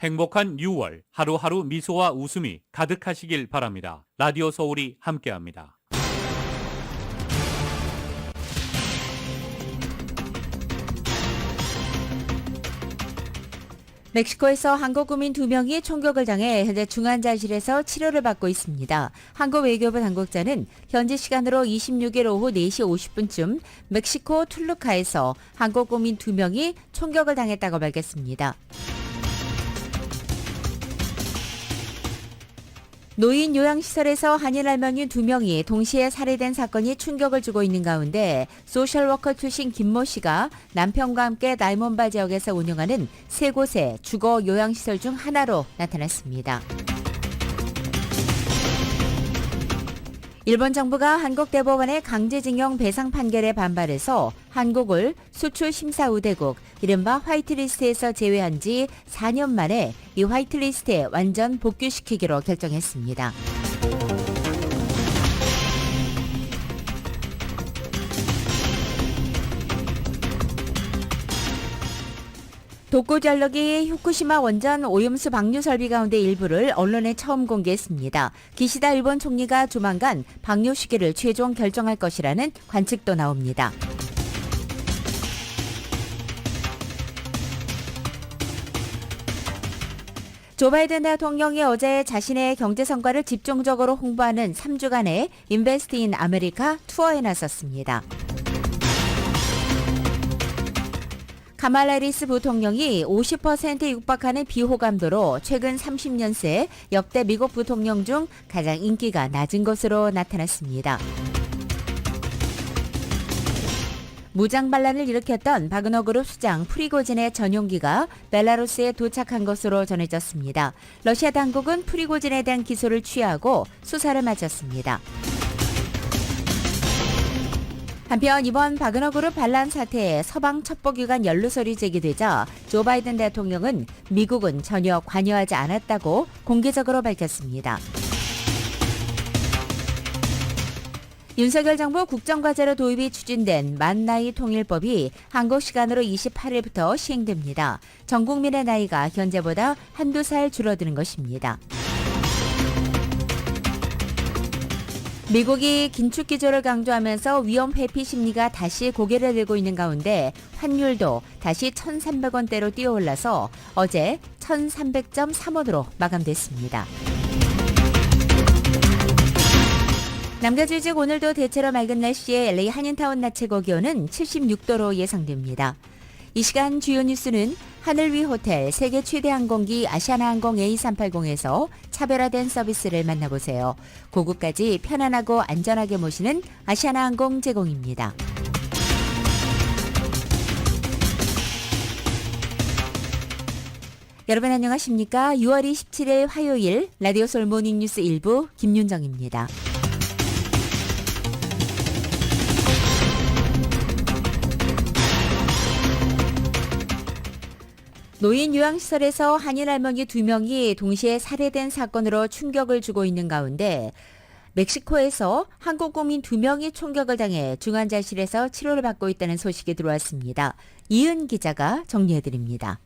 행복한 6월, 하루하루 미소와 웃음이 가득하시길 바랍니다. 라디오 서울이 함께합니다. 멕시코에서 한국 국민 2명이 총격을 당해 현재 중환자실에서 치료를 받고 있습니다. 한국 외교부 당국자는 현지 시간으로 26일 오후 4시 50분쯤 멕시코 툴루카에서 한국 국민 2명이 총격을 당했다고 밝혔습니다. 노인 요양시설에서 한인 할머니 2명이 동시에 살해된 사건이 충격을 주고 있는 가운데 소셜워커 출신 김모 씨가 남편과 함께 다이몬바 지역에서 운영하는 3곳의 주거 요양시설 중 하나로 나타났습니다. 일본 정부가 한국 대법원의 강제징용 배상 판결에 반발해서 한국을 수출심사 우대국, 이른바 화이트리스트에서 제외한 지 4년 만에 이 화이트리스트에 완전 복귀시키기로 결정했습니다. 도쿄전력이 후쿠시마 원전 오염수 방류 설비 가운데 일부를 언론에 처음 공개했습니다. 기시다 일본 총리가 조만간 방류 시기를 최종 결정할 것이라는 관측도 나옵니다. 조 바이든 대통령이 어제 자신의 경제 성과를 집중적으로 홍보하는 3주간의 인베스트 인 아메리카 투어에 나섰습니다. 카말라 해리스 부통령이 50%에 육박하는 비호감도로 최근 30년 새 역대 미국 부통령 중 가장 인기가 낮은 것으로 나타났습니다. 무장 반란을 일으켰던 바그너 그룹 수장 프리고진의 전용기가 벨라루스에 도착한 것으로 전해졌습니다. 러시아 당국은 프리고진에 대한 기소를 취하고 수사를 마쳤습니다. 한편 이번 바그너 그룹 반란 사태에 서방 첩보기관 연루설이 제기되자 조 바이든 대통령은 미국은 전혀 관여하지 않았다고 공개적으로 밝혔습니다. 윤석열 정부 국정과제로 도입이 추진된 만나이 통일법이 한국 시간으로 28일부터 시행됩니다. 전 국민의 나이가 현재보다 한두 살 줄어드는 것입니다. 미국이 긴축 기조를 강조하면서 위험 회피 심리가 다시 고개를 들고 있는 가운데 환율도 다시 1,300원대로 뛰어올라서 어제 1,300.3원으로 마감됐습니다. 남겨주직 오늘도 대체로 맑은 날씨에 LA 한인타운 낮 최고 기온은 76도로 예상됩니다. 이 시간 주요 뉴스는 하늘 위 호텔 세계 최대 항공기 아시아나항공 A380에서 차별화된 서비스를 만나보세요. 고국까지 편안하고 안전하게 모시는 아시아나항공 제공입니다. 여러분 안녕하십니까? 6월 27일 화요일 라디오 서울 모닝뉴스 1부 김윤정입니다. 노인 요양시설에서 한인 할머니 2명이 동시에 살해된 사건으로 충격을 주고 있는 가운데 멕시코에서 한국 국민 2명이 총격을 당해 중환자실에서 치료를 받고 있다는 소식이 들어왔습니다. 이은 기자가 정리해드립니다.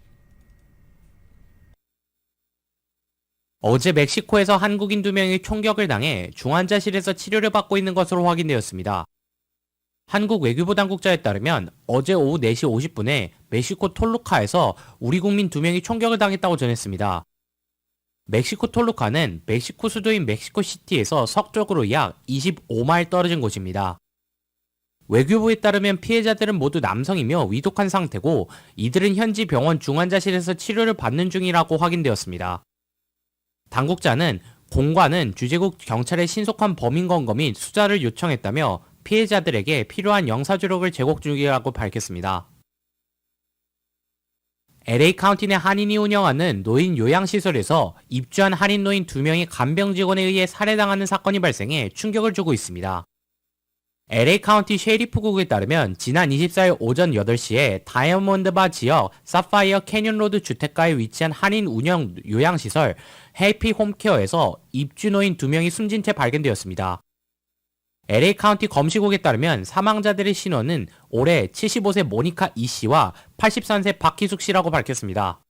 어제 멕시코에서 한국인 2명이 총격을 당해 중환자실에서 치료를 받고 있는 것으로 확인되었습니다. 한국 외교부 당국자에 따르면 어제 오후 4시 50분에 멕시코 톨루카에서 우리 국민 2명이 총격을 당했다고 전했습니다. 멕시코 톨루카는 멕시코 수도인 멕시코시티에서 서쪽으로 약 25마일 떨어진 곳입니다. 외교부에 따르면 피해자들은 모두 남성이며 위독한 상태고 이들은 현지 병원 중환자실에서 치료를 받는 중이라고 확인되었습니다. 당국자는 공관은 주재국 경찰의 신속한 범인 검거 및 수사를 요청했다며 피해자들에게 필요한 영사주력을 제공 중이라고 밝혔습니다. LA 카운티 내 한인이 운영하는 노인 요양시설에서 입주한 한인 노인 2명이 간병 직원에 의해 살해당하는 사건이 발생해 충격을 주고 있습니다. LA 카운티 셰리프국에 따르면 지난 24일 오전 8시에 다이아몬드바 지역 사파이어 캐년 로드 주택가에 위치한 한인 운영 요양시설 해피 홈케어에서 입주노인 2명이 숨진 채 발견되었습니다. LA 카운티 검시국에 따르면 사망자들의 신원은 올해 75세 모니카 이 씨와 83세 박희숙 씨라고 밝혔습니다.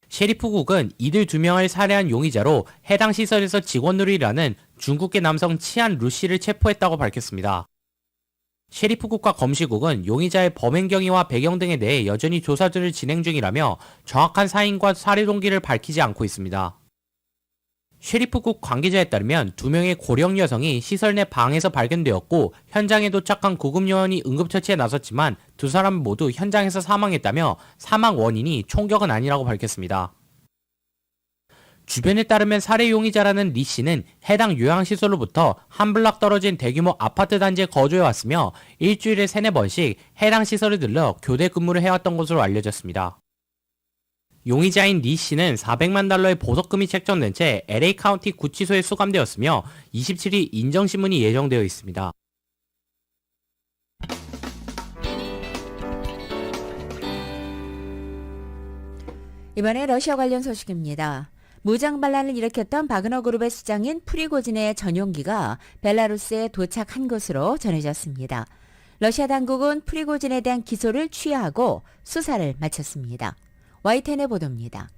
셰리프국은 이들 2명을 살해한 용의자로 해당 시설에서 직원으로 일하는 중국계 남성 치안 루씨를 체포했다고 밝혔습니다. 셰리프국과 검시국은 용의자의 범행 경위와 배경 등에 대해 여전히 조사들을 진행 중이라며 정확한 사인과 살해 동기를 밝히지 않고 있습니다. 셰리프국 관계자에 따르면 2명의 고령 여성이 시설 내 방에서 발견되었고 현장에 도착한 구급요원이 응급처치에 나섰지만 2사람 모두 현장에서 사망했다며 사망 원인이 총격은 아니라고 밝혔습니다. 주변에 따르면 살해 용의자라는 리 씨는 해당 요양시설로부터 한 블락 떨어진 대규모 아파트 단지에 거주해왔으며 일주일에 3-4번씩 해당 시설을 들러 교대 근무를 해왔던 것으로 알려졌습니다. 용의자인 리 씨는 $400만 보석금이 책정된 채 LA 카운티 구치소에 수감되었으며 27일 인정신문이 예정되어 있습니다. 이번에 러시아 관련 소식입니다. 무장 반란을 일으켰던 바그너 그룹의 수장인 프리고진의 전용기가 벨라루스에 도착한 것으로 전해졌습니다. 러시아 당국은 프리고진에 대한 기소를 취하하고 수사를 마쳤습니다. YTN의 보도입니다.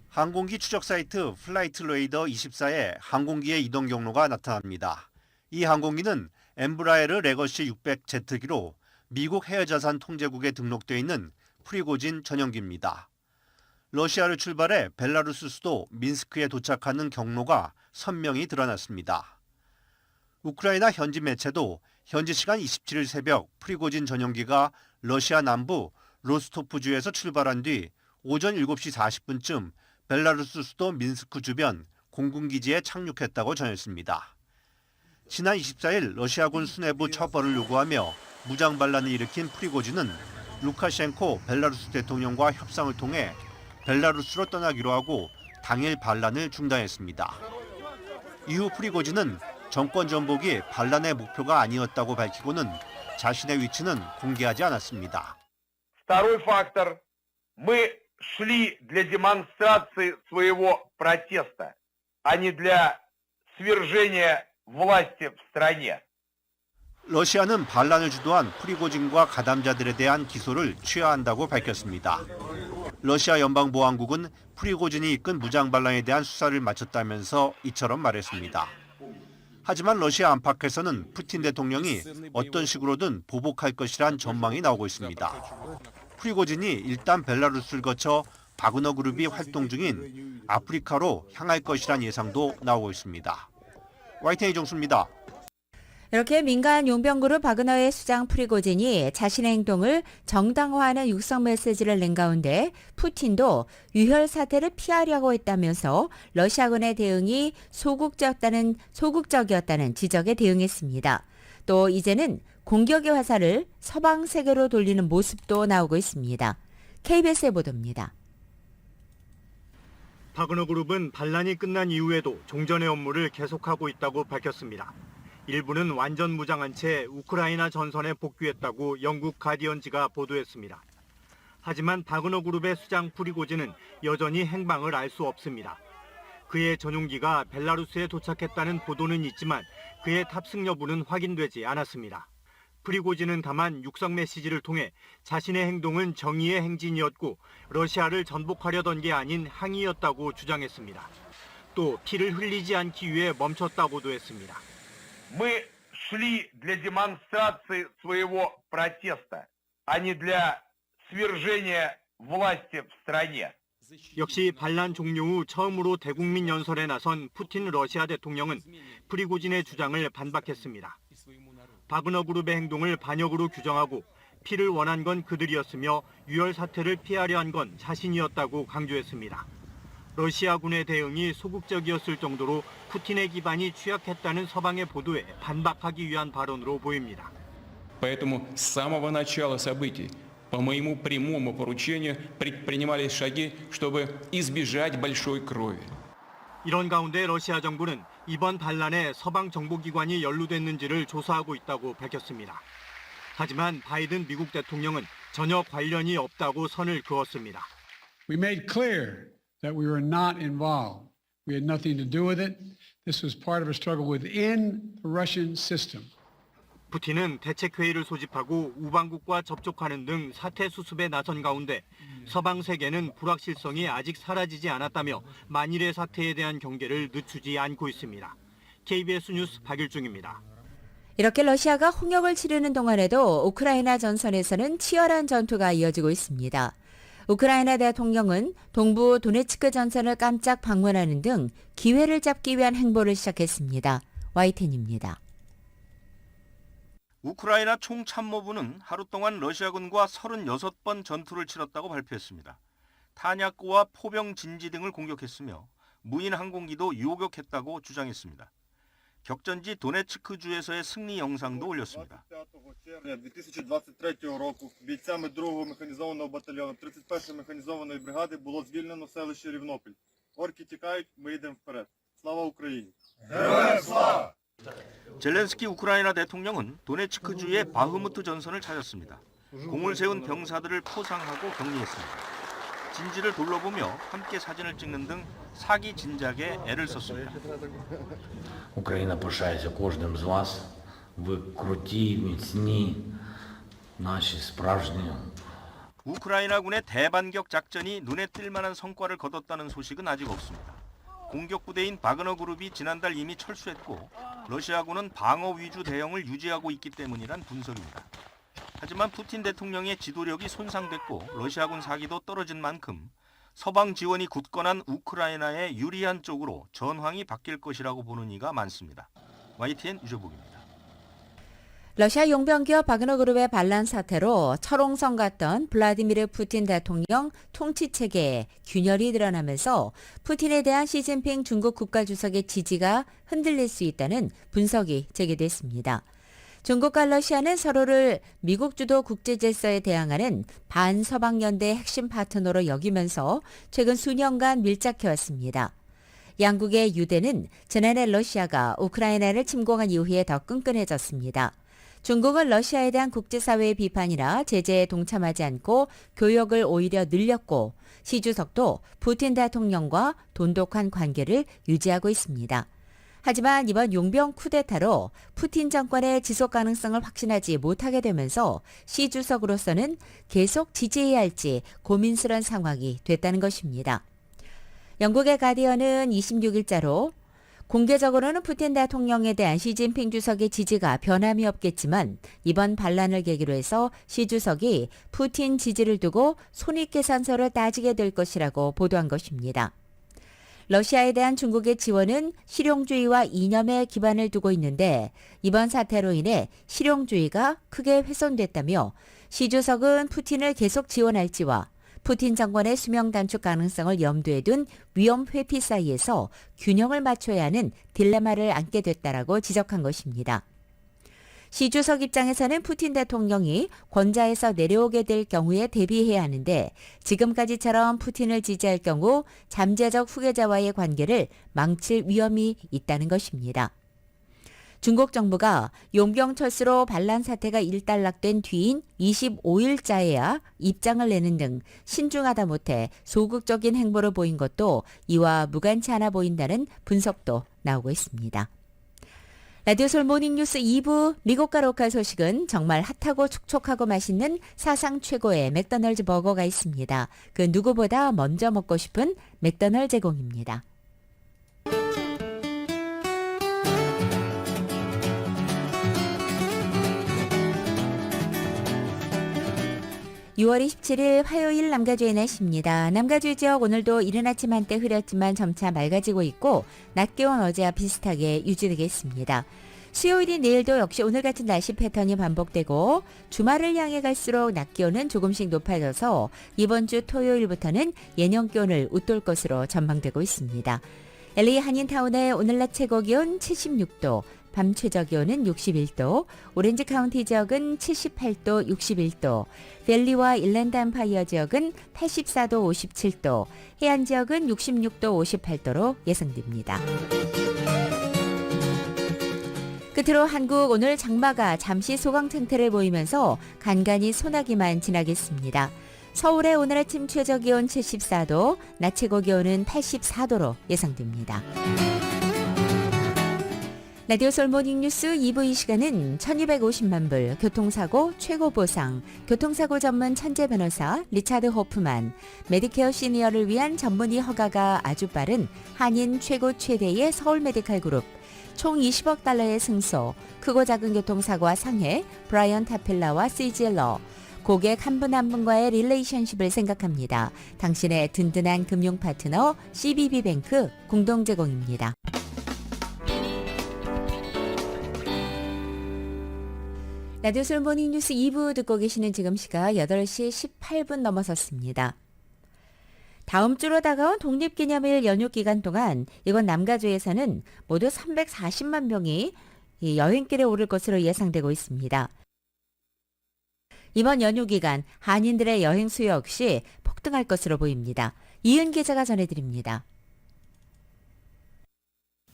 항공기 추적 사이트 플라이트레이더 24에 항공기의 이동 경로가 나타납니다. 이 항공기는 엠브라에르 레거시 600 제트기로 미국 해외자산 통제국에 등록되어 있는 프리고진 전용기입니다. 러시아를 출발해 벨라루스 수도 민스크에 도착하는 경로가 선명히 드러났습니다. 우크라이나 현지 매체도 현지 시간 27일 새벽 프리고진 전용기가 러시아 남부 로스토프주에서 출발한 뒤 오전 7시 40분쯤 벨라루스 수도 민스크 주변 공군기지에 착륙했다고 전했습니다. 지난 24일 러시아군 수뇌부 처벌을 요구하며 무장 반란을 일으킨 프리고진은 루카셴코 벨라루스 대통령과 협상을 통해 벨라루스로 떠나기로 하고 당일 반란을 중단했습니다. 이후 프리고진은 정권 전복이 반란의 목표가 아니었다고 밝히고는 자신의 위치는 공개하지 않았습니다. Второй фактор. Мы шли для демонстрации своего протеста, а не для свержения власти в стране. 러시아는 반란을 주도한 프리고진과 가담자들에 대한 기소를 취하한다고 밝혔습니다. 러시아 연방보안국은 프리고진이 이끈 무장 반란에 대한 수사를 마쳤다면서 이처럼 말했습니다. 하지만 러시아 안팎에서는 푸틴 대통령이 어떤 식으로든 보복할 것이란 전망이 나오고 있습니다. 프리고진이 일단 벨라루스를 거쳐 바그너 그룹이 활동 중인 아프리카로 향할 것이란 예상도 나오고 있습니다. YTN 이종수입니다. 이렇게 민간 용병그룹 바그너의 수장 프리고진이 자신의 행동을 정당화하는 육성 메시지를 낸 가운데 푸틴도 유혈 사태를 피하려고 했다면서 러시아군의 대응이 소극적이었다는 지적에 대응했습니다. 또 이제는 공격의 화살을 서방 세계로 돌리는 모습도 나오고 있습니다. KBS의 보도입니다. 바그너 그룹은 반란이 끝난 이후에도 종전의 업무를 계속하고 있다고 밝혔습니다. 일부는 완전 무장한 채 우크라이나 전선에 복귀했다고 영국 가디언지가 보도했습니다. 하지만 바그너 그룹의 수장 프리고진은 여전히 행방을 알 수 없습니다. 그의 전용기가 벨라루스에 도착했다는 보도는 있지만 그의 탑승 여부는 확인되지 않았습니다. 프리고진은 다만 육성 메시지를 통해 자신의 행동은 정의의 행진이었고 러시아를 전복하려던 게 아닌 항의였다고 주장했습니다. 또 피를 흘리지 않기 위해 멈췄다고도 했습니다. Мы шли для демонстрации своего протеста, а не для свержения власти в стране. 역시 반란 종료 후 처음으로 대국민 연설에 나선 푸틴 러시아 대통령은 프리고진의 주장을 반박했습니다. 바그너 그룹의 행동을 반역으로 규정하고 피를 원한 건 그들이었으며 유혈 사태를 피하려 한 건 자신이었다고 강조했습니다. 러시아군의 대응이 소극적이었을 정도로 푸틴의 기반이 취약했다는 서방의 보도에 반박하기 위한 발언으로 보입니다. Поэтому с самого начала событий по моему прямому поручению предпринимались шаги, чтобы избежать большой крови. 이런 가운데 러시아 정부는 이번 반란에 서방 정보기관이 연루됐는지를 조사하고 있다고 밝혔습니다. 하지만 바이든 미국 대통령은 전혀 관련이 없다고 선을 그었습니다. We made clear that we were not involved. We had nothing to do with it. This was part of a struggle within the Russian system. 푸틴은 대책회의를 소집하고 우방국과 접촉하는 등 사태 수습에 나선 가운데 서방 세계는 불확실성이 아직 사라지지 않았다며 만일의 사태에 대한 경계를 늦추지 않고 있습니다. KBS 뉴스 박일중입니다. 이렇게 러시아가 홍역을 치르는 동안에도 우크라이나 전선에서는 치열한 전투가 이어지고 있습니다. 우크라이나 대통령은 동부 도네츠크 전선을 깜짝 방문하는 등 기회를 잡기 위한 행보를 시작했습니다. YTN입니다. 우크라이나 총참모부는 하루 동안 러시아군과 36번 전투를 치렀다고 발표했습니다. 탄약고와 포병 진지 등을 공격했으며 무인 항공기도 요격했다고 주장했습니다. 격전지 도네츠크주에서의 승리 영상도 올렸습니다. 2023 року бійцями 2-го механізованого батальйону 31-ї механізованої бригади було звільнено селище Рівнопіль. Орки тікають, ми йдемо вперед. Слава Україні! героям слава! 젤렌스키 우크라이나 대통령은 도네츠크주의 바흐무트 전선을 찾았습니다. 공을 세운 병사들을 포상하고 격리했습니다. 진지를 둘러보며 함께 사진을 찍는 등 사기 진작에 애를 썼습니다. Україна пишається кожним з вас. Ви круті, міцні, наші справжні. 우크라이나군의 대반격 작전이 눈에 띌 만한 성과를 거뒀다는 소식은 아직 없습니다. 공격 부대인 바그너 그룹이 지난달 이미 철수했고 러시아군은 방어 위주 대응을 유지하고 있기 때문이란 분석입니다. 하지만 푸틴 대통령의 지도력이 손상됐고 러시아군 사기도 떨어진 만큼 서방 지원이 굳건한 우크라이나에 유리한 쪽으로 전황이 바뀔 것이라고 보는 이가 많습니다. YTN 유저복입니다. 러시아 용병기업 바그너 그룹의 반란 사태로 철옹성 같던 블라디미르 푸틴 대통령 통치 체계에 균열이 드러나면서 푸틴에 대한 시진핑 중국 국가주석의 지지가 흔들릴 수 있다는 분석이 제기됐습니다. 중국과 러시아는 서로를 미국 주도 국제질서에 대항하는 반서방연대의 핵심 파트너로 여기면서 최근 수년간 밀착해왔습니다. 양국의 유대는 지난해 러시아가 우크라이나를 침공한 이후에 더 끈끈해졌습니다. 중국은 러시아에 대한 국제사회의 비판이나 제재에 동참하지 않고 교역을 오히려 늘렸고 시 주석도 푸틴 대통령과 돈독한 관계를 유지하고 있습니다. 하지만 이번 용병 쿠데타로 푸틴 정권의 지속 가능성을 확신하지 못하게 되면서 시 주석으로서는 계속 지지해야 할지 고민스러운 상황이 됐다는 것입니다. 영국의 가디언은 26일자로 공개적으로는 푸틴 대통령에 대한 시진핑 주석의 지지가 변함이 없겠지만 이번 반란을 계기로 해서 시 주석이 푸틴 지지를 두고 손익계산서를 따지게 될 것이라고 보도한 것입니다. 러시아에 대한 중국의 지원은 실용주의와 이념에 기반을 두고 있는데 이번 사태로 인해 실용주의가 크게 훼손됐다며 시 주석은 푸틴을 계속 지원할지와 푸틴 정권의 수명 단축 가능성을 염두에 둔 위험 회피 사이에서 균형을 맞춰야 하는 딜레마를 안게 됐다라고 지적한 것입니다. 시 주석 입장에서는 푸틴 대통령이 권좌에서 내려오게 될 경우에 대비해야 하는데 지금까지처럼 푸틴을 지지할 경우 잠재적 후계자와의 관계를 망칠 위험이 있다는 것입니다. 중국 정부가 용병 철수로 반란 사태가 일단락된 뒤인 25일자에야 입장을 내는 등 신중하다 못해 소극적인 행보를 보인 것도 이와 무관치 않아 보인다는 분석도 나오고 있습니다. 라디오 솔 모닝뉴스 2부 미국과 로컬 소식은 정말 핫하고 촉촉하고 맛있는 사상 최고의 맥도널드 버거가 있습니다. 그 누구보다 먼저 먹고 싶은 맥도널드 제공입니다. 6월 27일 화요일 남가주의 날씨입니다. 남가주 지역 오늘도 이른 아침 한때 흐렸지만 점차 맑아지고 있고 낮 기온 어제와 비슷하게 유지되겠습니다. 수요일인 내일도 역시 오늘 같은 날씨 패턴이 반복되고 주말을 향해 갈수록 낮 기온은 조금씩 높아져서 이번 주 토요일부터는 예년 기온을 웃돌 것으로 전망되고 있습니다. LA 한인타운의 오늘 낮 최고 기온 76도, 밤 최저 기온은 61도, 오렌지 카운티 지역은 78도, 61도, 밸리와 일랜드 엠파이어 지역은 84도, 57도, 해안 지역은 66도, 58도로 예상됩니다. 끝으로 한국 오늘 장마가 잠시 소강 상태를 보이면서 간간히 소나기만 지나겠습니다. 서울의 오늘 아침 최저 기온 74도, 낮 최고 기온은 84도로 예상됩니다. 라디오 솔모닝 뉴스 2부 이 시간은 1250만 불 교통사고 최고 보상, 교통사고 전문 천재 변호사 리차드 호프만, 메디케어 시니어를 위한 전문의 허가가 아주 빠른 한인 최고 최대의 서울 메디칼 그룹, 총 20억 달러의 승소, 크고 작은 교통사고와 상해, 브라이언 타필라와 CGL러, 고객 한 분 한 분과의 릴레이션십을 생각합니다. 당신의 든든한 금융 파트너 CBB뱅크 공동 제공입니다. 라디오 솔모닝 뉴스 2부 듣고 계시는 지금 시각 8시 18분 넘어섰습니다. 다음 주로 다가온 독립기념일 연휴 기간 동안 이번 남가주에서는 모두 340만 명이 여행길에 오를 것으로 예상되고 있습니다. 이번 연휴 기간 한인들의 여행 수요 역시 폭등할 것으로 보입니다. 이은 기자가 전해드립니다.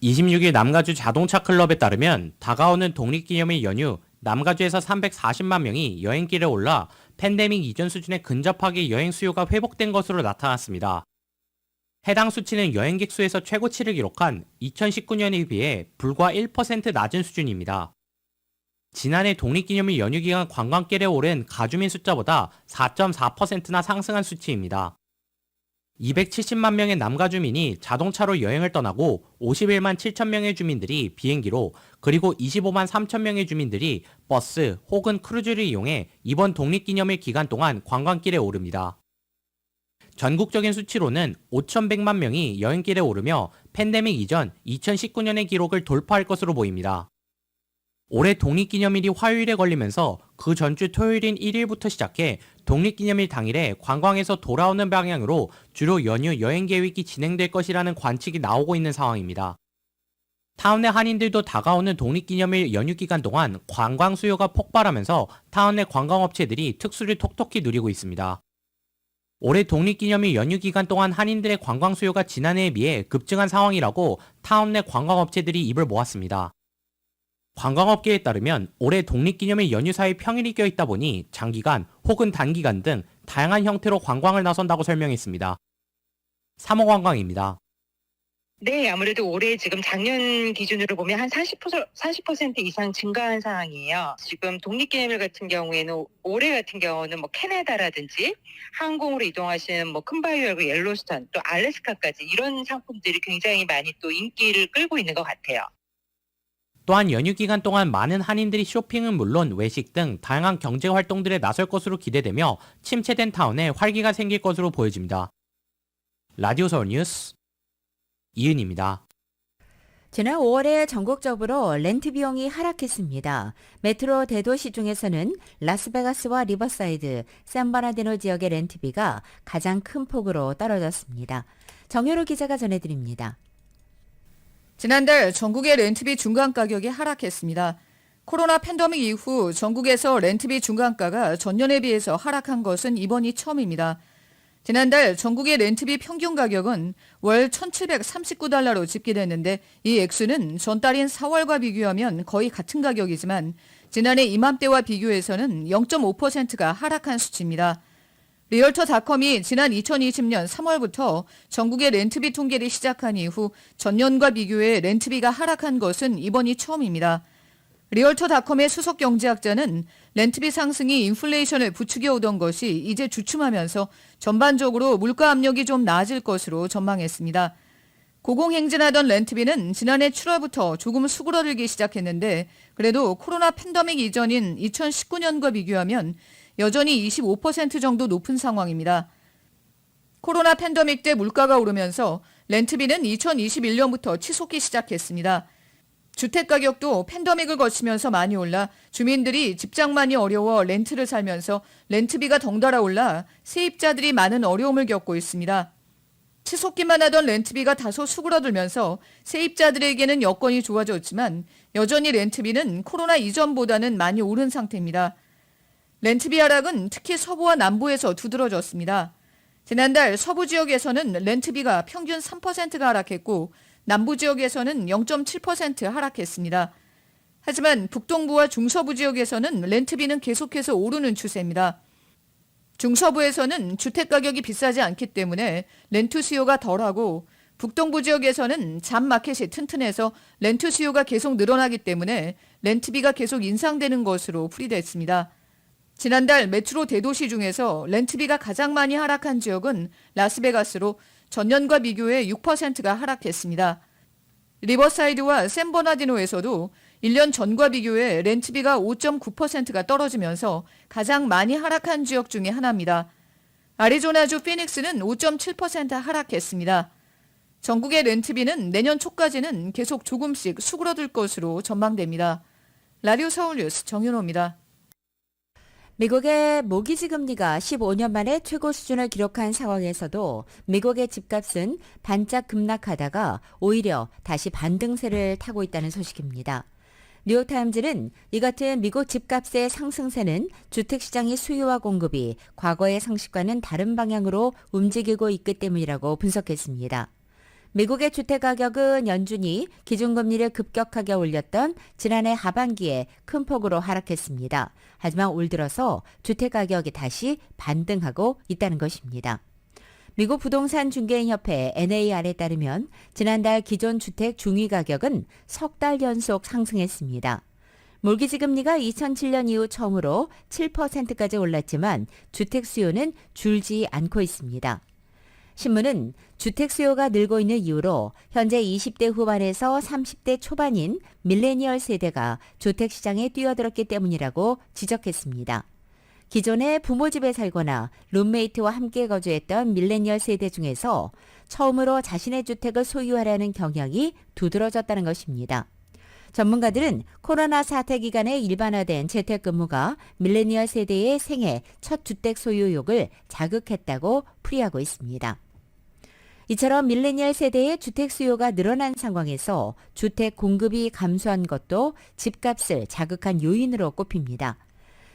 26일 남가주 자동차 클럽에 따르면 다가오는 독립기념일 연휴 남가주에서 340만 명이 여행길에 올라 팬데믹 이전 수준에 근접하게 여행 수요가 회복된 것으로 나타났습니다. 해당 수치는 여행객 수에서 최고치를 기록한 2019년에 비해 불과 1% 낮은 수준입니다. 지난해 독립기념일 연휴 기간 관광길에 오른 가주민 숫자보다 4.4%나 상승한 수치입니다. 270만 명의 남가주민이 자동차로 여행을 떠나고 51만 7천 명의 주민들이 비행기로, 그리고 25만 3천 명의 주민들이 버스 혹은 크루즈를 이용해 이번 독립기념일 기간 동안 관광길에 오릅니다. 전국적인 수치로는 5,100만 명이 여행길에 오르며 팬데믹 이전 2019년의 기록을 돌파할 것으로 보입니다. 올해 독립기념일이 화요일에 걸리면서 그 전주 토요일인 1일부터 시작해 독립기념일 당일에 관광에서 돌아오는 방향으로 주로 연휴 여행 계획이 진행될 것이라는 관측이 나오고 있는 상황입니다. 타운 내 한인들도 다가오는 독립기념일 연휴 기간 동안 관광 수요가 폭발하면서 타운 내 관광업체들이 특수를 톡톡히 누리고 있습니다. 올해 독립기념일 연휴 기간 동안 한인들의 관광 수요가 지난해에 비해 급증한 상황이라고 타운 내 관광업체들이 입을 모았습니다. 관광업계에 따르면 올해 독립기념일 연휴 사이 평일이 껴있다 보니 장기간 혹은 단기간 등 다양한 형태로 관광을 나선다고 설명했습니다. 3호 관광입니다. 네, 아무래도 올해 지금 작년 기준으로 보면 한 40% 이상 증가한 상황이에요. 지금 독립기념일 같은 경우에는 올해 같은 경우는 뭐 캐나다라든지 항공으로 이동하시는 뭐 큰바위하고 옐로스톤 또 알래스카까지 이런 상품들이 굉장히 많이 또 인기를 끌고 있는 것 같아요. 또한 연휴 기간 동안 많은 한인들이 쇼핑은 물론 외식 등 다양한 경제 활동들에 나설 것으로 기대되며 침체된 타운에 활기가 생길 것으로 보여집니다. 라디오 서울 뉴스 이은입니다. 지난 5월에 전국적으로 렌트 비용이 하락했습니다. 메트로 대도시 중에서는 라스베가스와 리버사이드, 샌바나디노 지역의 렌트비가 가장 큰 폭으로 떨어졌습니다. 정효로 기자가 전해드립니다. 지난달 전국의 렌트비 중간 가격이 하락했습니다. 코로나 팬데믹 이후 전국에서 렌트비 중간가가 전년에 비해서 하락한 것은 이번이 처음입니다. 지난달 전국의 렌트비 평균 가격은 월 1,739달러로 집계됐는데 이 액수는 전달인 4월과 비교하면 거의 같은 가격이지만 지난해 이맘때와 비교해서는 0.5%가 하락한 수치입니다. 리얼터닷컴이 지난 2020년 3월부터 전국의 렌트비 통계를 시작한 이후 전년과 비교해 렌트비가 하락한 것은 이번이 처음입니다. 리얼터닷컴의 수석 경제학자는 렌트비 상승이 인플레이션을 부추겨 오던 것이 이제 주춤하면서 전반적으로 물가 압력이 좀 나아질 것으로 전망했습니다. 고공행진하던 렌트비는 지난해 7월부터 조금 수그러들기 시작했는데 그래도 코로나 팬데믹 이전인 2019년과 비교하면 여전히 25% 정도 높은 상황입니다. 코로나 팬데믹 때 물가가 오르면서 렌트비는 2021년부터 치솟기 시작했습니다. 주택가격도 팬데믹을 거치면서 많이 올라 주민들이 집장만이 어려워 렌트를 살면서 렌트비가 덩달아 올라 세입자들이 많은 어려움을 겪고 있습니다. 치솟기만 하던 렌트비가 다소 수그러들면서 세입자들에게는 여건이 좋아졌지만 여전히 렌트비는 코로나 이전보다는 많이 오른 상태입니다. 렌트비 하락은 특히 서부와 남부에서 두드러졌습니다. 지난달 서부 지역에서는 렌트비가 평균 3%가 하락했고 남부 지역에서는 0.7% 하락했습니다. 하지만 북동부와 중서부 지역에서는 렌트비는 계속해서 오르는 추세입니다. 중서부에서는 주택가격이 비싸지 않기 때문에 렌트 수요가 덜하고 북동부 지역에서는 잡마켓이 튼튼해서 렌트 수요가 계속 늘어나기 때문에 렌트비가 계속 인상되는 것으로 풀이됐습니다. 지난달 메트로 대도시 중에서 렌트비가 가장 많이 하락한 지역은 라스베가스로 전년과 비교해 6%가 하락했습니다. 리버사이드와 샌버나디노에서도 1년 전과 비교해 렌트비가 5.9%가 떨어지면서 가장 많이 하락한 지역 중에 하나입니다. 아리조나주 피닉스는 5.7% 하락했습니다. 전국의 렌트비는 내년 초까지는 계속 조금씩 수그러들 것으로 전망됩니다. 라디오 서울뉴스 정윤호입니다. 미국의 모기지 금리가 15년 만에 최고 수준을 기록한 상황에서도 미국의 집값은 반짝 급락하다가 오히려 다시 반등세를 타고 있다는 소식입니다. 뉴욕타임즈는 이 같은 미국 집값의 상승세는 주택시장의 수요와 공급이 과거의 상식과는 다른 방향으로 움직이고 있기 때문이라고 분석했습니다. 미국의 주택가격은 연준이 기준금리를 급격하게 올렸던 지난해 하반기에 큰 폭으로 하락했습니다. 하지만 올 들어서 주택가격이 다시 반등하고 있다는 것입니다. 미국 부동산 중개인협회 NAR에 따르면 지난달 기존 주택 중위가격은 석 달 연속 상승했습니다. 몰기지 금리가 2007년 이후 처음으로 7%까지 올랐지만 주택 수요는 줄지 않고 있습니다. 신문은 주택 수요가 늘고 있는 이유로 현재 20대 후반에서 30대 초반인 밀레니얼 세대가 주택시장에 뛰어들었기 때문이라고 지적했습니다. 기존에 부모 집에 살거나 룸메이트와 함께 거주했던 밀레니얼 세대 중에서 처음으로 자신의 주택을 소유하려는 경향이 두드러졌다는 것입니다. 전문가들은 코로나 사태 기간에 일반화된 재택근무가 밀레니얼 세대의 생애 첫 주택 소유 의욕을 자극했다고 풀이하고 있습니다. 이처럼 밀레니얼 세대의 주택 수요가 늘어난 상황에서 주택 공급이 감소한 것도 집값을 자극한 요인으로 꼽힙니다.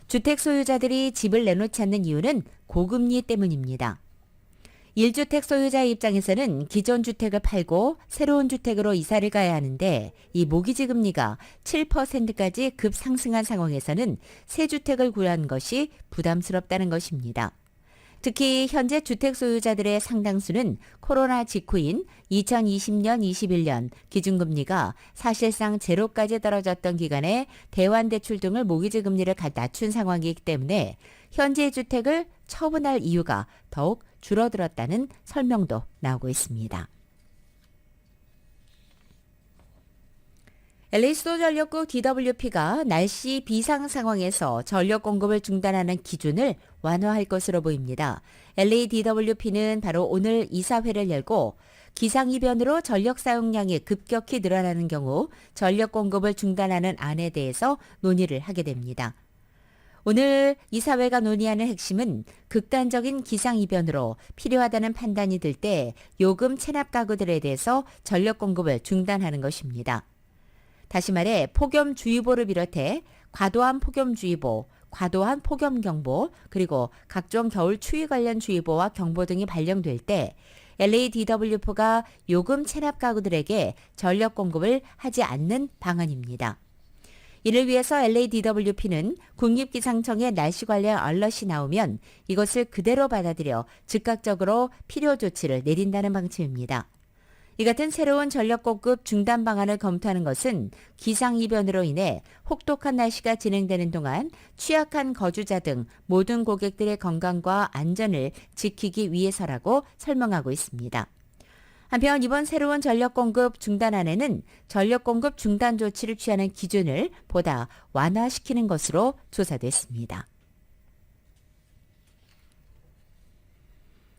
주택 소유자들이 집을 내놓지 않는 이유는 고금리 때문입니다. 1주택 소유자의 입장에서는 기존 주택을 팔고 새로운 주택으로 이사를 가야 하는데 이 모기지 금리가 7%까지 급상승한 상황에서는 새 주택을 구한 것이 부담스럽다는 것입니다. 특히 현재 주택 소유자들의 상당수는 코로나 직후인 2020년, 21년 기준금리가 사실상 제로까지 떨어졌던 기간에 대환대출 등을 모기지 금리를 낮춘 상황이기 때문에 현재 주택을 처분할 이유가 더욱 줄어들었다는 설명도 나오고 있습니다. LA 수도전력국 DWP가 날씨 비상 상황에서 전력 공급을 중단하는 기준을 완화할 것으로 보입니다. LA DWP는 바로 오늘 이사회를 열고 기상이변으로 전력 사용량이 급격히 늘어나는 경우 전력 공급을 중단하는 안에 대해서 논의를 하게 됩니다. 오늘 이사회가 논의하는 핵심은 극단적인 기상이변으로 필요하다는 판단이 들 때 요금 체납 가구들에 대해서 전력 공급을 중단하는 것입니다. 다시 말해 폭염주의보를 비롯해 과도한 폭염주의보, 과도한 폭염경보, 그리고 각종 겨울 추위 관련 주의보와 경보 등이 발령될 때 LADWP가 요금 체납 가구들에게 전력 공급을 하지 않는 방안입니다. 이를 위해서 LADWP는 국립기상청의 날씨 관련 알럿이 나오면 이것을 그대로 받아들여 즉각적으로 필요 조치를 내린다는 방침입니다. 이 같은 새로운 전력 공급 중단 방안을 검토하는 것은 기상이변으로 인해 혹독한 날씨가 진행되는 동안 취약한 거주자 등 모든 고객들의 건강과 안전을 지키기 위해서라고 설명하고 있습니다. 한편 이번 새로운 전력 공급 중단안에는 전력 공급 중단 조치를 취하는 기준을 보다 완화시키는 것으로 조사됐습니다.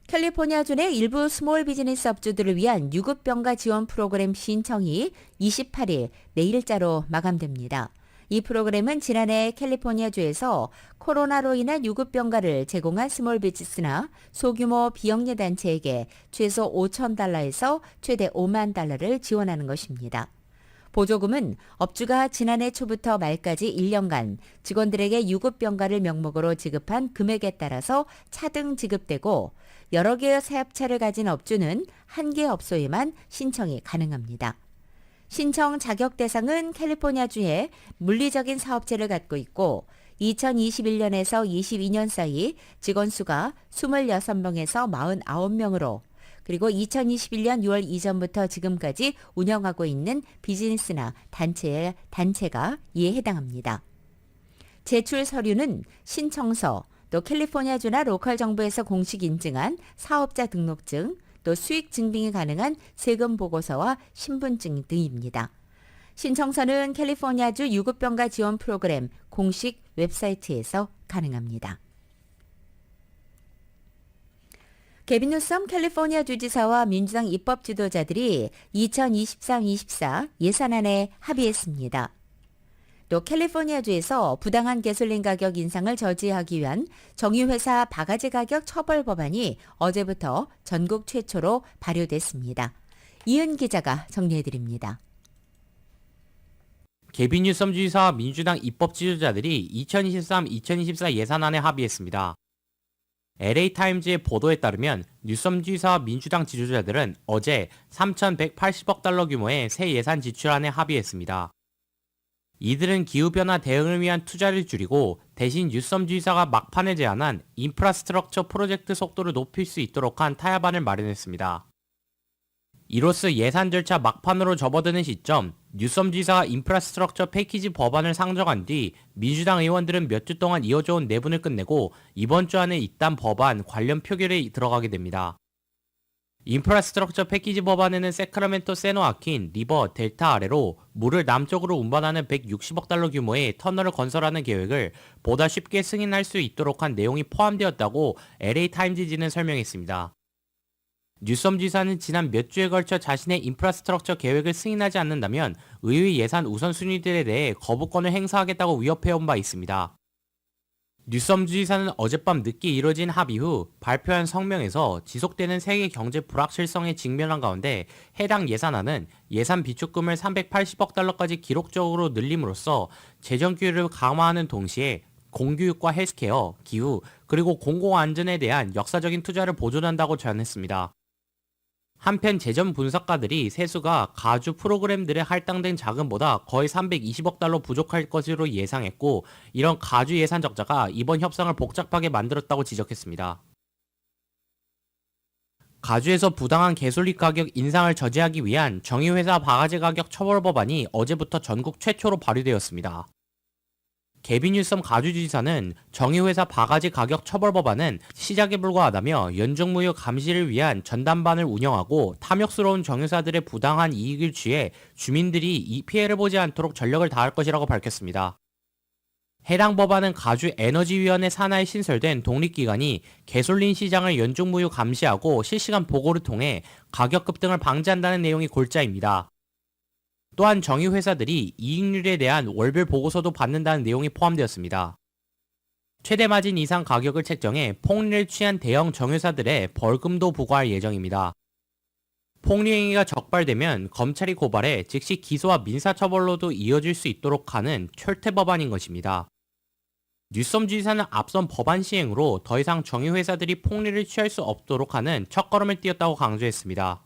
캘리포니아주의 일부 스몰 비즈니스 업주들을 위한 유급병가 지원 프로그램 신청이 28일 내일자로 마감됩니다. 이 프로그램은 지난해 캘리포니아주에서 코로나로 인한 유급병가를 제공한 스몰 비즈니스나 소규모 비영리 단체에게 최소 $5,000에서 최대 $50,000를 지원하는 것입니다. 보조금은 업주가 지난해 초부터 말까지 1년간 직원들에게 유급병가를 명목으로 지급한 금액에 따라서 차등 지급되고 여러 개의 사업체를 가진 업주는 한 개 업소에만 신청이 가능합니다. 신청 자격 대상은 캘리포니아주에 물리적인 사업체를 갖고 있고 2021년에서 22년 사이 직원 수가 26명에서 49명으로 그리고 2021년 6월 이전부터 지금까지 운영하고 있는 비즈니스나 단체가 이에 해당합니다. 제출 서류는 신청서, 또 캘리포니아주나 로컬 정부에서 공식 인증한 사업자 등록증, 또 수익 증빙이 가능한 세금 보고서와 신분증 등입니다. 신청서는 캘리포니아주 유급병가 지원 프로그램 공식 웹사이트에서 가능합니다. 게빈 뉴섬 캘리포니아 주지사와 민주당 입법 지도자들이 2023-24 예산안에 합의했습니다. 또 캘리포니아주에서 부당한 가솔린 가격 인상을 저지하기 위한 정유회사 바가지 가격 처벌 법안이 어제부터 전국 최초로 발효됐습니다. 이은 기자가 정리해드립니다. 게빈 뉴섬 주지사와 민주당 입법 지도자들이 2023-2024 예산안에 합의했습니다. LA타임즈의 보도에 따르면 뉴섬 주지사와 민주당 지도자들은 어제 3,180억 달러 규모의 새 예산 지출안에 합의했습니다. 이들은 기후변화 대응을 위한 투자를 줄이고 대신 뉴섬 주지사가 막판에 제안한 인프라스트럭처 프로젝트 속도를 높일 수 있도록 한 타협안을 마련했습니다. 이로써 예산 절차 막판으로 접어드는 시점, 뉴섬 지사가 인프라스트럭처 패키지 법안을 상정한 뒤 민주당 의원들은 몇 주 동안 이어져온 내분을 끝내고 이번 주 안에 이딴 법안 관련 표결에 들어가게 됩니다. 인프라스트럭처 패키지 법안에는 세크라멘토 세노아킨 리버 델타 아래로 물을 남쪽으로 운반하는 160억 달러 규모의 터널을 건설하는 계획을 보다 쉽게 승인할 수 있도록 한 내용이 포함되었다고 LA타임즈지는 설명했습니다. 뉴섬 지사는 지난 몇 주에 걸쳐 자신의 인프라스트럭처 계획을 승인하지 않는다면 의회 예산 우선순위들에 대해 거부권을 행사하겠다고 위협해온 바 있습니다. 뉴섬 지사는 어젯밤 늦게 이뤄진 합의 후 발표한 성명에서 지속되는 세계 경제 불확실성에 직면한 가운데 해당 예산안은 예산 비축금을 380억 달러까지 기록적으로 늘림으로써 재정 규율을 강화하는 동시에 공교육과 헬스케어, 기후, 그리고 공공안전에 대한 역사적인 투자를 보존한다고 제안했습니다. 한편 재정 분석가들이 세수가 가주 프로그램들에 할당된 자금보다 거의 320억 달러 부족할 것으로 예상했고 이런 가주 예산 적자가 이번 협상을 복잡하게 만들었다고 지적했습니다. 가주에서 부당한 가솔린 가격 인상을 저지하기 위한 정유회사 바가지 가격 처벌 법안이 어제부터 전국 최초로 발의되었습니다. 게빈 뉴섬 가주지사는 정유회사 바가지 가격 처벌 법안은 시작에 불과하다며 연중무휴 감시를 위한 전담반을 운영하고 탐욕스러운 정유사들의 부당한 이익을 취해 주민들이 이 피해를 보지 않도록 전력을 다할 것이라고 밝혔습니다. 해당 법안은 가주 에너지위원회 산하에 신설된 독립기관이 가솔린 시장을 연중무휴 감시하고 실시간 보고를 통해 가격 급등을 방지한다는 내용이 골자입니다. 또한 정유회사들이 이익률에 대한 월별 보고서도 받는다는 내용이 포함되었습니다. 최대 마진 이상 가격을 책정해 폭리를 취한 대형 정유사들의 벌금도 부과할 예정입니다. 폭리 행위가 적발되면 검찰이 고발해 즉시 기소와 민사처벌로도 이어질 수 있도록 하는 철퇴 법안인 것입니다. 뉴섬 지사는 앞선 법안 시행으로 더 이상 정유회사들이 폭리를 취할 수 없도록 하는 첫걸음을 띄었다고 강조했습니다.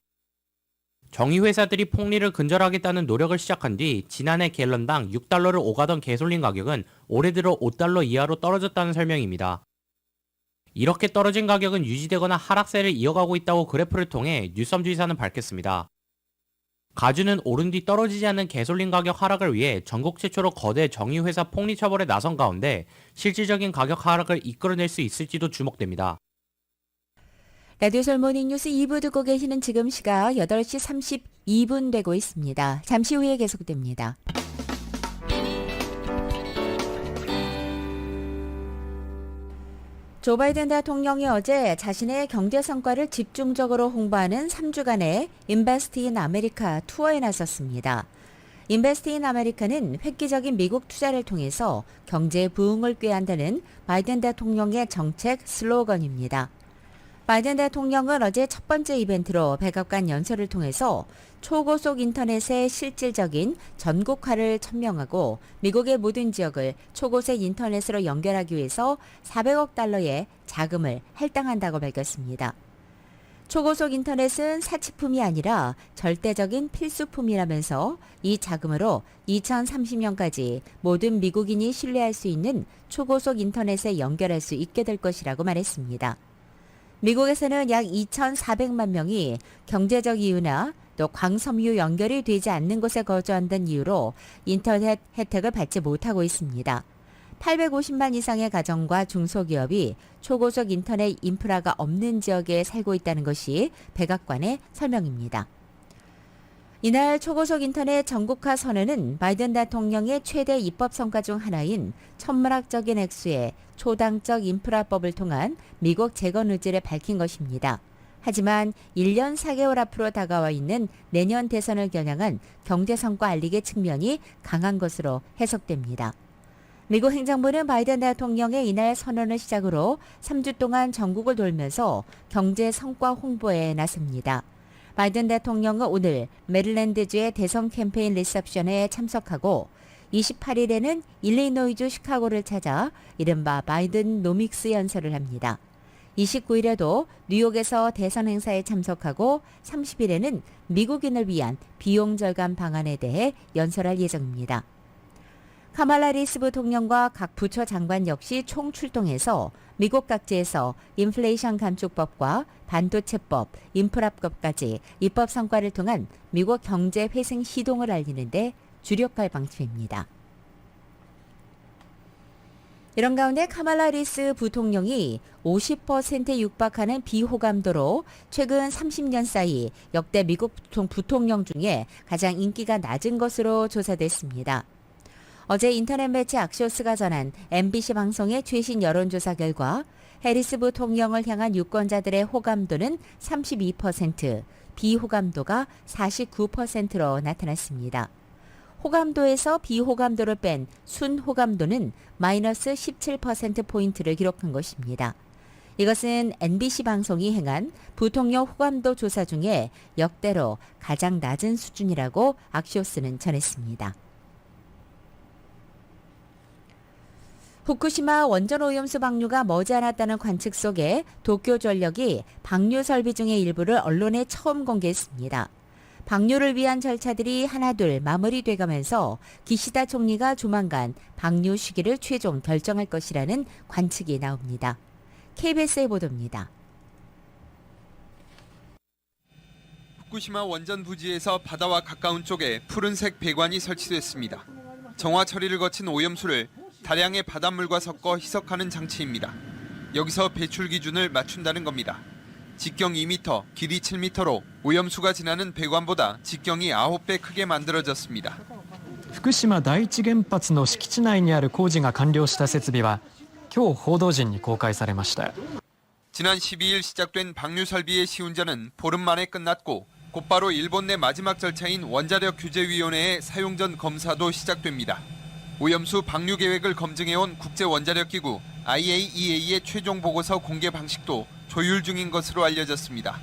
정유회사들이 폭리를 근절하겠다는 노력을 시작한 뒤 지난해 갤런당 6달러를 오가던 가솔린 가격은 올해 들어 5달러 이하로 떨어졌다는 설명입니다. 이렇게 떨어진 가격은 유지되거나 하락세를 이어가고 있다고 그래프를 통해 뉴섬 지사는 밝혔습니다. 가주는 오른 뒤 떨어지지 않는 가솔린 가격 하락을 위해 전국 최초로 거대 정유회사 폭리 처벌에 나선 가운데 실질적인 가격 하락을 이끌어낼 수 있을지도 주목됩니다. 라디오 설모닝뉴스 2부 듣고 계시는 지금 시각 8시 32분 되고 있습니다. 잠시 후에 계속됩니다. 조 바이든 대통령이 어제 자신의 경제 성과를 집중적으로 홍보하는 3주간의 인베스트 인 아메리카 투어에 나섰습니다. 인베스트 인 아메리카는 획기적인 미국 투자를 통해서 경제 부흥을 꾀한다는 바이든 대통령의 정책 슬로건입니다. 바이든 대통령은 어제 첫 번째 이벤트로 백악관 연설을 통해서 초고속 인터넷의 실질적인 전국화를 천명하고 미국의 모든 지역을 초고속 인터넷으로 연결하기 위해서 400억 달러의 자금을 할당한다고 밝혔습니다. 초고속 인터넷은 사치품이 아니라 절대적인 필수품이라면서 이 자금으로 2030년까지 모든 미국인이 신뢰할 수 있는 초고속 인터넷에 연결할 수 있게 될 것이라고 말했습니다. 미국에서는 약 2,400만 명이 경제적 이유나 또 광섬유 연결이 되지 않는 곳에 거주한다는 이유로 인터넷 혜택을 받지 못하고 있습니다. 850만 이상의 가정과 중소기업이 초고속 인터넷 인프라가 없는 지역에 살고 있다는 것이 백악관의 설명입니다. 이날 초고속 인터넷 전국화 선언은 바이든 대통령의 최대 입법 성과 중 하나인 천문학적인 액수의 초당적 인프라법을 통한 미국 재건 의지를 밝힌 것입니다. 하지만 1년 4개월 앞으로 다가와 있는 내년 대선을 겨냥한 경제 성과 알리기 측면이 강한 것으로 해석됩니다. 미국 행정부는 바이든 대통령의 이날 선언을 시작으로 3주 동안 전국을 돌면서 경제 성과 홍보에 나섭니다. 바이든 대통령은 오늘 메릴랜드주의 대선 캠페인 리셉션에 참석하고 28일에는 일리노이주 시카고를 찾아 이른바 바이든 노믹스 연설을 합니다. 29일에도 뉴욕에서 대선 행사에 참석하고 30일에는 미국인을 위한 비용 절감 방안에 대해 연설할 예정입니다. 카말라 해리스 부통령과 각 부처 장관 역시 총출동해서 미국 각지에서 인플레이션 감축법과 반도체법, 인프라법까지 입법 성과를 통한 미국 경제 회생 시동을 알리는 데 주력할 방침입니다. 이런 가운데 카말라 해리스 부통령이 50%에 육박하는 비호감도로 최근 30년 사이 역대 미국 부통령 중에 가장 인기가 낮은 것으로 조사됐습니다. 어제 인터넷 매체 악시오스가 전한 MBC 방송의 최신 여론조사 결과 해리스 부통령을 향한 유권자들의 호감도는 32%, 비호감도가 49%로 나타났습니다. 호감도에서 비호감도를 뺀 순호감도는 마이너스 17%포인트를 기록한 것입니다. 이것은 NBC 방송이 행한 부통령 호감도 조사 중에 역대로 가장 낮은 수준이라고 악시오스는 전했습니다. 후쿠시마 원전 오염수 방류가 머지않았다는 관측 속에 도쿄전력이 방류 설비 중의 일부를 언론에 처음 공개했습니다. 방류를 위한 절차들이 하나둘 마무리돼가면서 기시다 총리가 조만간 방류 시기를 최종 결정할 것이라는 관측이 나옵니다. KBS의 보도입니다. 후쿠시마 원전 부지에서 바다와 가까운 쪽에 푸른색 배관이 설치됐습니다. 정화 처리를 거친 오염수를 다량의 바닷물과 섞어 희석하는 장치입니다. 여기서 배출 기준을 맞춘다는 겁니다. 직경 2m, 길이 7m로 오염수가 지나는 배관보다 직경이 9배 크게 만들어졌습니다. 福島第一原発の敷地内にある工事が完了した設備は今日報道陣に公開されました。 지난 12일 시작된 방류 설비의 시운전은 보름 만에 끝났고 곧바로 일본 내 마지막 절차인 원자력 규제위원회의 사용전 검사도 시작됩니다. 오염수 방류 계획을 검증해온 국제원자력기구 IAEA의 최종 보고서 공개 방식도 조율 중인 것으로 알려졌습니다.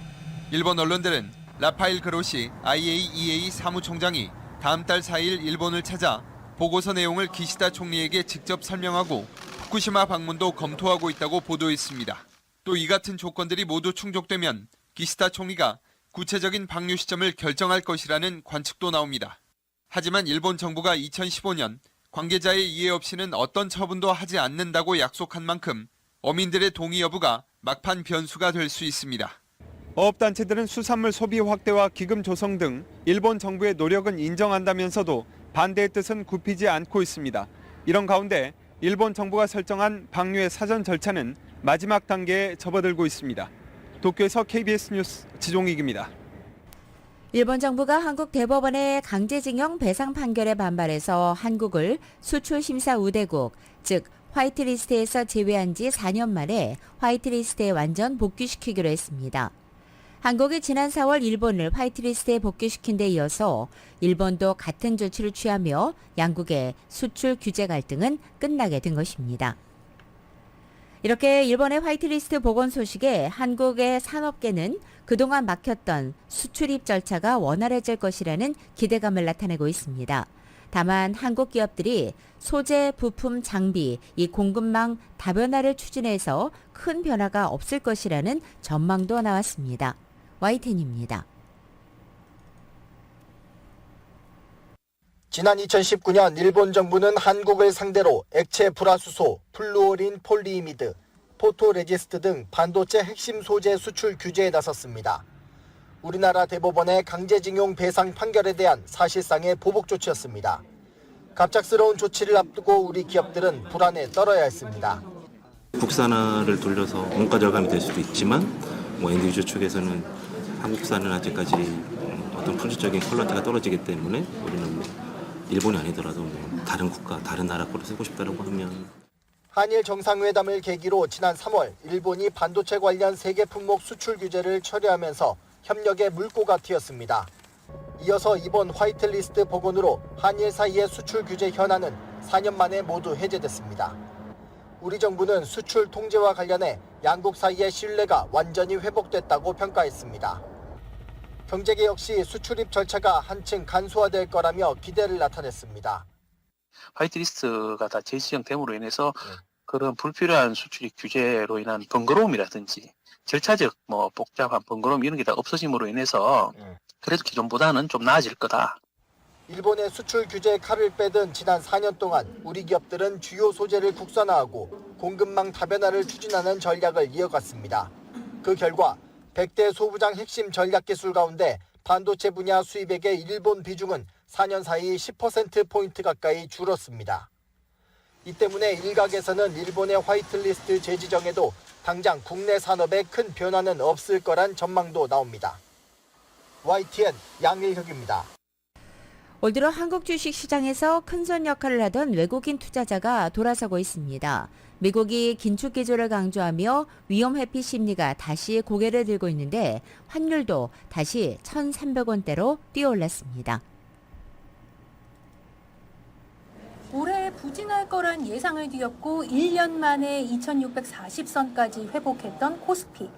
일본 언론들은 라파엘 그로시 IAEA 사무총장이 다음 달 4일 일본을 찾아 보고서 내용을 기시다 총리에게 직접 설명하고 후쿠시마 방문도 검토하고 있다고 보도했습니다. 또 이 같은 조건들이 모두 충족되면 기시다 총리가 구체적인 방류 시점을 결정할 것이라는 관측도 나옵니다. 하지만 일본 정부가 2015년 관계자의 이해 없이는 어떤 처분도 하지 않는다고 약속한 만큼 어민들의 동의 여부가 막판 변수가 될 수 있습니다. 어업단체들은 수산물 소비 확대와 기금 조성 등 일본 정부의 노력은 인정한다면서도 반대의 뜻은 굽히지 않고 있습니다. 이런 가운데 일본 정부가 설정한 방류의 사전 절차는 마지막 단계에 접어들고 있습니다. 도쿄에서 KBS 뉴스 지종익입니다. 일본 정부가 한국 대법원의 강제징용 배상 판결에 반발해서 한국을 수출심사 우대국, 즉 화이트리스트에서 제외한 지 4년 만에 화이트리스트에 완전 복귀시키기로 했습니다. 한국이 지난 4월 일본을 화이트리스트에 복귀시킨 데 이어서 일본도 같은 조치를 취하며 양국의 수출 규제 갈등은 끝나게 된 것입니다. 이렇게 일본의 화이트리스트 복원 소식에 한국의 산업계는 그동안 막혔던 수출입 절차가 원활해질 것이라는 기대감을 나타내고 있습니다. 다만 한국 기업들이 소재, 부품, 장비, 이 공급망 다변화를 추진해서 큰 변화가 없을 것이라는 전망도 나왔습니다. YTN입니다. 지난 2019년 일본 정부는 한국을 상대로 액체 불화수소, 플루오린 폴리이미드, 포토레지스트 등 반도체 핵심 소재 수출 규제에 나섰습니다. 우리나라 대법원의 강제징용 배상 판결에 대한 사실상의 보복 조치였습니다. 갑작스러운 조치를 앞두고 우리 기업들은 불안에 떨어야 했습니다. 국산화를 돌려서 원가 절감이 될 수도 있지만 엔드유저 쪽에서는 한국산은 아직까지 어떤 품질적인 퀄리티가 떨어지기 때문에 우리는 일본이 아니더라도 다른 국가, 다른 나라 거를 쓰고 싶다고 하면. 한일 정상회담을 계기로 지난 3월 일본이 반도체 관련 세계 품목 수출 규제를 철회하면서 협력의 물꼬가 튀었습니다. 이어서 이번 화이트리스트 복원으로 한일 사이의 수출 규제 현안은 4년 만에 모두 해제됐습니다. 우리 정부는 수출 통제와 관련해 양국 사이의 신뢰가 완전히 회복됐다고 평가했습니다. 경제개혁 시 수출입 절차가 한층 간소화될 거라며 기대를 나타냈습니다. 화이트리스트가 다 재지정됨으로 인해서 그런 불필요한 수출입 규제로 인한 번거로움이라든지 절차적 복잡한 번거로움 이런 게 다 없어짐으로 인해서 그래도 기존보다는 좀 나아질 거다. 일본의 수출 규제에 칼을 빼든 지난 4년 동안 우리 기업들은 주요 소재를 국산화하고 공급망 다변화를 추진하는 전략을 이어갔습니다. 그 결과 100대 소부장 핵심 전략 기술 가운데 반도체 분야 수입액의 일본 비중은 4년 사이 10%포인트 가까이 줄었습니다. 이 때문에 일각에서는 일본의 화이트리스트 재지정에도 당장 국내 산업에 큰 변화는 없을 거란 전망도 나옵니다. YTN 양일혁입니다. 올 들어 한국 주식시장에서 큰손 역할을 하던 외국인 투자자가 돌아서고 있습니다. 미국이 긴축 기조를 강조하며 위험 회피 심리가 다시 고개를 들고 있는데 환율도 다시 1,300원대로 뛰어올랐습니다. 올해 부진할 거란 예상을 뒤엎고 1년 만에 2,640선까지 회복했던 코스피.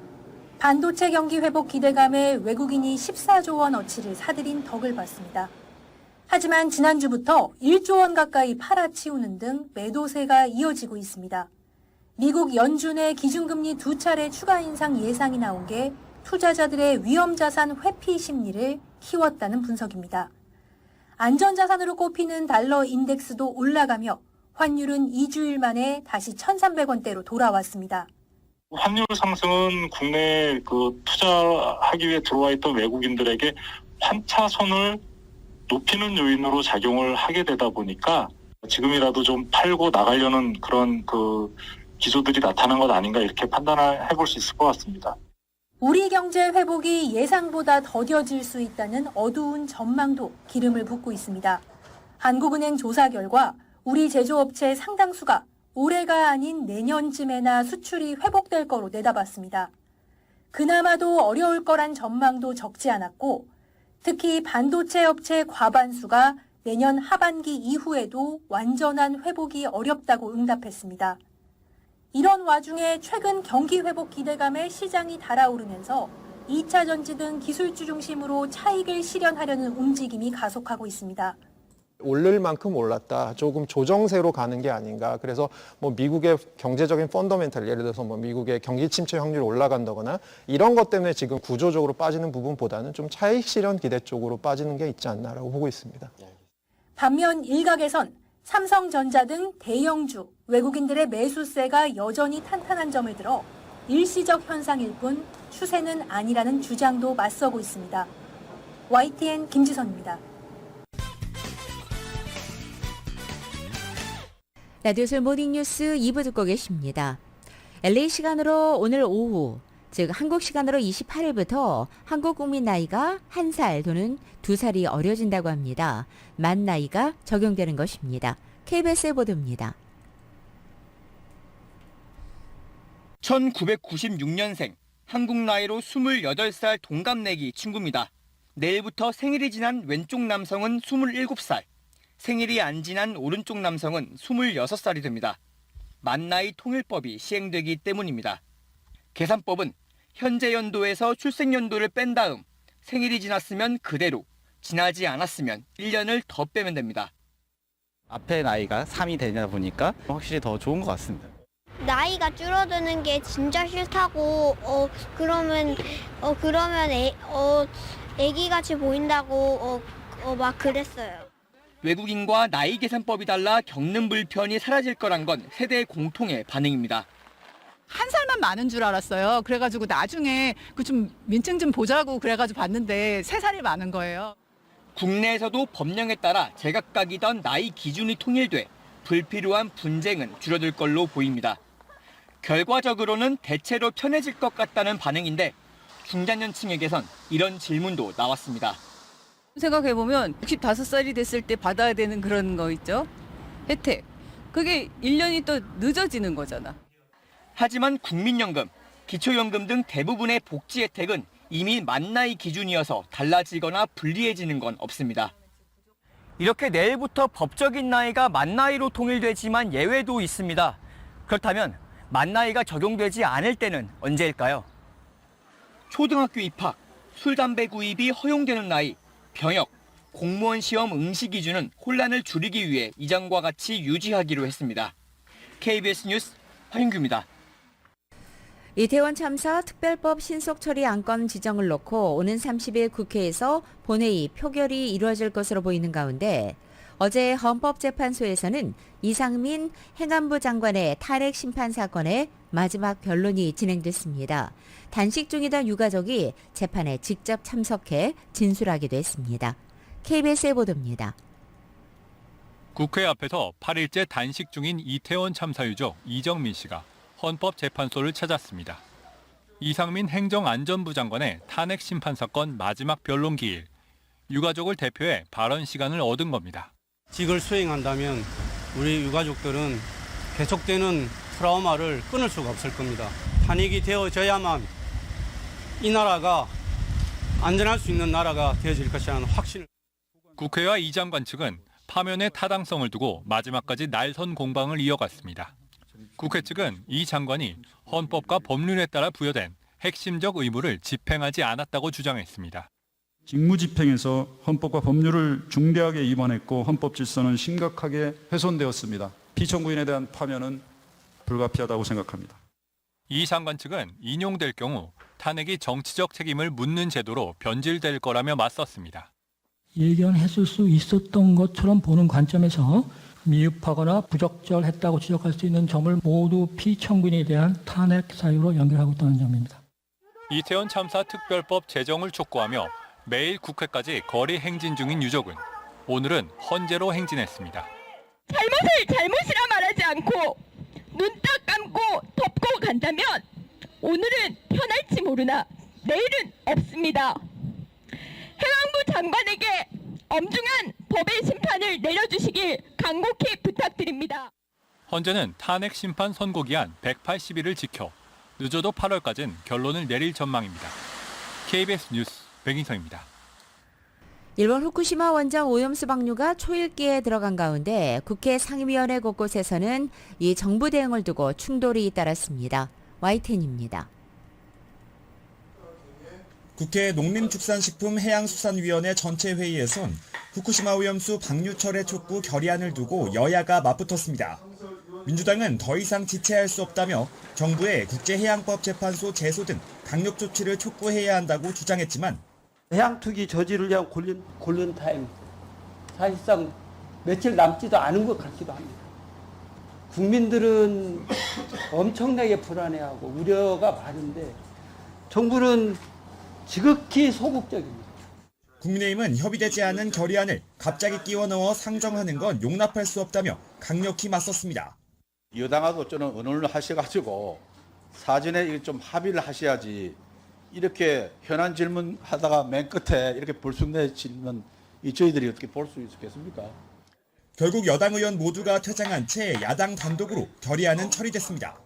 반도체 경기 회복 기대감에 외국인이 14조 원 어치를 사들인 덕을 봤습니다. 하지만 지난주부터 1조 원 가까이 팔아치우는 등 매도세가 이어지고 있습니다. 미국 연준의 기준금리 2차례 추가 인상 예상이 나온 게 투자자들의 위험자산 회피 심리를 키웠다는 분석입니다. 안전자산으로 꼽히는 달러 인덱스도 올라가며 환율은 2주일 만에 다시 1,300원대로 돌아왔습니다. 환율 상승은 국내에 투자하기 위해 들어와 있던 외국인들에게 환차손을 높이는 요인으로 작용을 하게 되다 보니까 지금이라도 좀 팔고 나가려는 그런 기조들이 나타난 것 아닌가 이렇게 판단을 해볼 수 있을 것 같습니다. 우리 경제 회복이 예상보다 더뎌질 수 있다는 어두운 전망도 기름을 붓고 있습니다. 한국은행 조사 결과 우리 제조업체 상당수가 올해가 아닌 내년쯤에나 수출이 회복될 거로 내다봤습니다. 그나마도 어려울 거란 전망도 적지 않았고 특히 반도체 업체 과반수가 내년 하반기 이후에도 완전한 회복이 어렵다고 응답했습니다. 이런 와중에 최근 경기 회복 기대감에 시장이 달아오르면서 2차 전지 등 기술주 중심으로 차익을 실현하려는 움직임이 가속하고 있습니다. 오를 만큼 올랐다. 조금 조정세로 가는 게 아닌가. 그래서 미국의 경제적인 펀더멘탈, 예를 들어서 미국의 경기 침체 확률이 올라간다거나 이런 것 때문에 지금 구조적으로 빠지는 부분보다는 좀 차익 실현 기대 쪽으로 빠지는 게 있지 않나라고 보고 있습니다. 반면 일각에선 삼성전자 등 대형주, 외국인들의 매수세가 여전히 탄탄한 점을 들어 일시적 현상일 뿐 추세는 아니라는 주장도 맞서고 있습니다. YTN 김지선입니다. 라디오솔 모닝뉴스 2부 듣고 계십니다. LA 시간으로 오늘 오후, 즉 한국 시간으로 28일부터 한국 국민 나이가 1살 또는 2살이 어려진다고 합니다. 만 나이가 적용되는 것입니다. KBS 보도입니다. 1996년생, 한국 나이로 28살 동갑내기 친구입니다. 내일부터 생일이 지난 왼쪽 남성은 27살, 생일이 안 지난 오른쪽 남성은 26살이 됩니다. 만나이 통일법이 시행되기 때문입니다. 계산법은 현재 연도에서 출생연도를 뺀 다음 생일이 지났으면 그대로, 지나지 않았으면 1년을 더 빼면 됩니다. 앞에 나이가 3이 되다 보니까 확실히 더 좋은 것 같습니다. 나이가 줄어드는 게 진짜 싫다고 그러면 애기같이 보인다고 막 그랬어요. 외국인과 나이 계산법이 달라 겪는 불편이 사라질 거란 건 세대 공통의 반응입니다. 한 살만 많은 줄 알았어요. 그래가지고 나중에 그 좀 민증 좀 보자고 그래가지고 봤는데 3살이 많은 거예요. 국내에서도 법령에 따라 제각각이던 나이 기준이 통일돼 불필요한 분쟁은 줄어들 걸로 보입니다. 결과적으로는 대체로 편해질 것 같다는 반응인데 중장년층에게선 이런 질문도 나왔습니다. 생각해보면 65살이 됐을 때 받아야 되는 그런 거 있죠? 혜택. 그게 1년이 또 늦어지는 거잖아. 하지만 국민연금, 기초연금 등 대부분의 복지 혜택은 이미 만 나이 기준이어서 달라지거나 불리해지는 건 없습니다. 이렇게 내일부터 법적인 나이가 만 나이로 통일되지만 예외도 있습니다. 그렇다면 만 나이가 적용되지 않을 때는 언제일까요? 초등학교 입학, 술, 담배 구입이 허용되는 나이, 병역, 공무원 시험 응시 기준은 혼란을 줄이기 위해 이전과 같이 유지하기로 했습니다. KBS 뉴스 황윤규입니다. 이태원 참사 특별법 신속 처리 안건 지정을 놓고 오는 30일 국회에서 본회의 표결이 이루어질 것으로 보이는 가운데 어제 헌법재판소에서는 이상민 행안부 장관의 탄핵 심판 사건의 마지막 변론이 진행됐습니다. 단식 중이던 유가족이 재판에 직접 참석해 진술하기도 했습니다. KBS의 보도입니다. 국회 앞에서 8일째 단식 중인 이태원 참사 유족 이정민 씨가 헌법재판소를 찾았습니다. 이상민 행정안전부 장관의 탄핵 심판 사건 마지막 변론 기일, 유가족을 대표해 발언 시간을 얻은 겁니다. 직을 수행한다면 우리 유가족들은 계속되는 트라우마를 끊을 수가 없을 겁니다. 탄핵이 되어져야만 이 나라가 안전할 수 있는 나라가 되어질 것이라는 확신을. 국회와 이 장관 측은 파면의 타당성을 두고 마지막까지 날선 공방을 이어갔습니다. 국회 측은 이 장관이 헌법과 법률에 따라 부여된 핵심적 의무를 집행하지 않았다고 주장했습니다. 직무집행에서 헌법과 법률을 중대하게 위반했고 헌법 질서는 심각하게 훼손되었습니다. 피청구인에 대한 파면은 불가피하다고 생각합니다. 이 장관 측은 인용될 경우 탄핵이 정치적 책임을 묻는 제도로 변질될 거라며 맞섰습니다. 예견했을 수 있었던 것처럼 보는 관점에서 미흡하거나 부적절했다고 지적할 수 있는 점을 모두 피청구인에 대한 탄핵 사유로 연결하고 있다는 점입니다. 이태원 참사 특별법 제정을 촉구하며 매일 국회까지 거리 행진 중인 유족은 오늘은 헌재로 행진했습니다. 잘못을 잘못이라 말하지 않고 눈 딱 감고 덮고 간다면 오늘은 편할지 모르나 내일은 없습니다. 행안부 장관에게 엄중한 법의 심판을 내려주시길 간곡히 부탁드립니다. 헌재는 탄핵 심판 선고 기한 180일을 지켜 늦어도 8월까지는 결론을 내릴 전망입니다. KBS 뉴스 백인성입니다. 일본 후쿠시마 원전 오염수 방류가 초읽기에 들어간 가운데 국회 상임위원회 곳곳에서는 이 정부 대응을 두고 충돌이 잇따랐습니다. YTN입니다. 국회 농림축산식품해양수산위원회 전체 회의에선 후쿠시마 오염수 방류 철회 촉구 결의안을 두고 여야가 맞붙었습니다. 민주당은 더 이상 지체할 수 없다며 정부의 국제해양법재판소 제소 등 강력 조치를 촉구해야 한다고 주장했지만 해양투기 저지를 위한 골든 타임, 사실상 며칠 남지도 않은 것 같기도 합니다. 국민들은 엄청나게 불안해하고 우려가 많은데 정부는 지극히 소극적입니다. 국민의힘은 협의되지 않은 결의안을 갑자기 끼워 넣어 상정하는 건 용납할 수 없다며 강력히 맞섰습니다. 여당하고 저는 의논을 하셔가지고 사전에 좀 합의를 하셔야지 이렇게 현안 질문 하다가 맨 끝에 이렇게 불쑥내치면 저희들이 어떻게 볼 수 있겠습니까? 결국 여당 의원 모두가 퇴장한 채 야당 단독으로 결의안은 처리됐습니다.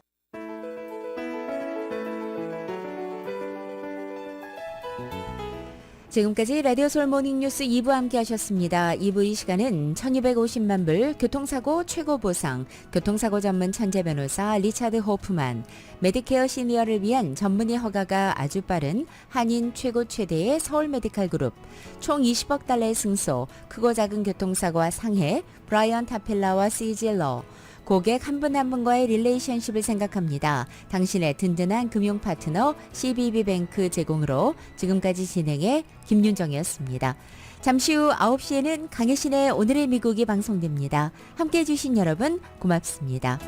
지금까지 라디오 솔 모닝뉴스 2부 함께 하셨습니다. 2부 이 시간은 1250만 불 교통사고 최고 보상, 교통사고 전문 천재 변호사 리차드 호프만, 메디케어 시니어를 위한 전문의 허가가 아주 빠른 한인 최고 최대의 서울 메디칼 그룹, 총 20억 달러의 승소, 크고 작은 교통사고와 상해, 브라이언 타필라와 시질러, 고객 한 분 한 분과의 릴레이션십을 생각합니다. 당신의 든든한 금융 파트너 CBB뱅크 제공으로 지금까지 진행해 김윤정이었습니다. 잠시 후 9시에는 강혜신의 오늘의 미국이 방송됩니다. 함께해 주신 여러분 고맙습니다.